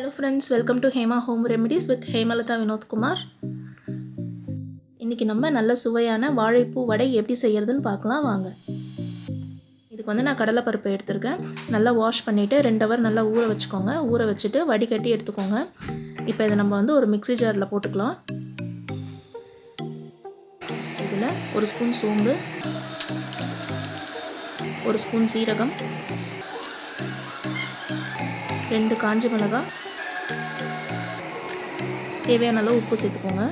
Hello friends, welcome to Hema Home Remedies with Hemalata Vinod Kumar. இன்னைக்கு நம்ம நல்ல சுவையான வாழைப்பூ வடை எப்படி செய்யறதுன்னு பார்க்கலாம் வாங்க. இதுக்கு நான் கடலை பருப்பு எடுத்துர்க்கேன். நல்லா வாஷ் பண்ணிட்டு 2 hour நல்லா ஊற வச்சுக்கோங்க. ஊற வச்சிட்டு வடிகட்டி எடுத்துக்கோங்க. இப்போ இத நம்ம ஒரு மிக்ஸி ஜார்ல போட்டுக்கலாம். இதுல 1 ஸ்பூன் சோம்பு, 1 ஸ்பூன் சீரகம், 2 காஞ்ச மிளகாய், தேவையான அளவு உப்பு சேர்த்துக்கோங்க.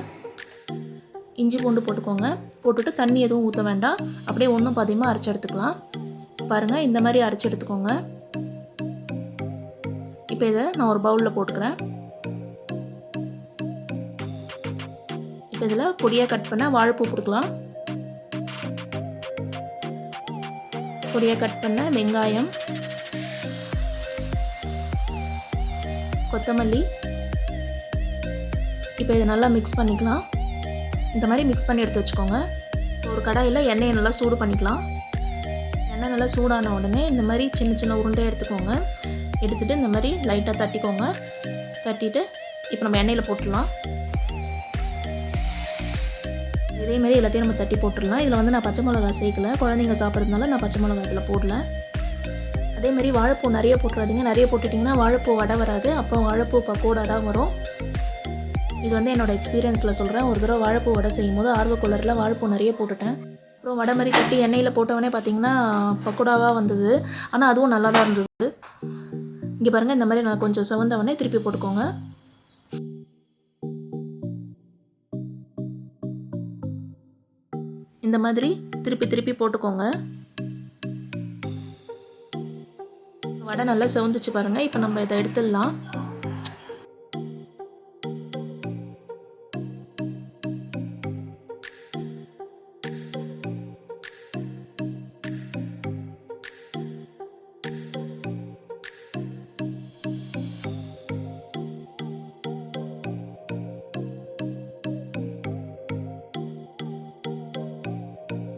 இஞ்சி பூண்டு போட்டுக்கோங்க. போட்டுட்டு தண்ணி எதுவும் ஊற்ற வேண்டாம். அப்படியே ஒன்றும் பாதியமாக அரைச்சி எடுத்துக்கலாம். பாருங்கள், இந்த மாதிரி அரைச்சி எடுத்துக்கோங்க. இப்போ இதை நான் ஒரு பவுலில் போட்டுக்கிறேன். இப்போ இதில் பொடியாக கட் பண்ண வாழைப்பூ போட்டுக்கலாம். பொடியாக கட் பண்ண வெங்காயம், கொத்தமல்லி. இப்போ இதை நல்லா மிக்ஸ் பண்ணிக்கலாம். இந்த மாதிரி மிக்ஸ் பண்ணி எடுத்து வச்சுக்கோங்க. ஒரு கடாயில் எண்ணெயை நல்லா சூடு பண்ணிக்கலாம். எண்ணெய் நல்லா சூடான உடனே இந்த மாதிரி சின்ன சின்ன உருண்டையாக எடுத்துக்கோங்க. எடுத்துகிட்டு இந்த மாதிரி லைட்டாக தட்டிக்கோங்க. தட்டிட்டு இப்போ நம்ம எண்ணெயில் போட்டுடலாம். இதேமாரி எல்லாத்தையும் நம்ம தட்டி போட்டுடலாம். இதில் நான் பச்சை மிளகா சேர்க்கலை. குழந்தைங்க சாப்பிட்றதுனால நான் பச்சை மிளகா இதில் போடல. அதேமாதிரி வாழைப்பூ நிறைய போட்டுறாதீங்க. நிறைய போட்டுட்டிங்கன்னா வாழைப்பூ வடை வராது. அப்புறம் வாழைப்பூ பக்கோடா தான் வரும். இது என்னோடய எக்ஸ்பீரியன்ஸில் சொல்கிறேன். ஒரு தடவை வாழைப்பூ வடை செய்யும் போது ஆர்வக்குள்ளரில் வாழைப்பூ நிறைய போட்டுட்டேன். அப்புறம் வடை மாதிரி கட்டி எண்ணெயில் போட்டவொடனே பார்த்திங்கன்னா பக்கோடாவாக வந்தது. ஆனால் அதுவும் நல்லா தான் இருந்தது. இங்கே பாருங்கள், இந்த மாதிரி நான் கொஞ்சம் செவந்தவொடனே திருப்பி போட்டுக்கோங்க. இந்த மாதிரி திருப்பி திருப்பி போட்டுக்கோங்க. வடை நல்லா செவந்துச்சு பாருங்கள். இப்போ நம்ம இதை எடுத்துடலாம்.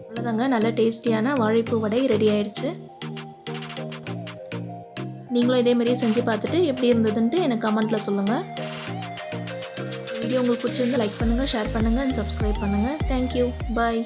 அவ்வளோதாங்க, நல்ல டேஸ்டியான வாழைப்பூ வடை ரெடி ஆயிடுச்சு. நீங்களும் இதேமாரியே செஞ்சு பார்த்துட்டு எப்படி இருந்ததுன்ட்டு எனக்கு கமெண்ட்டில் சொல்லுங்கள். வீடியோ உங்களுக்கு பிடிச்சிருந்தா லைக் பண்ணுங்கள், ஷேர் பண்ணுங்கள் அண்ட் சப்ஸ்கிரைப் பண்ணுங்கள். தேங்க்யூ, பாய்.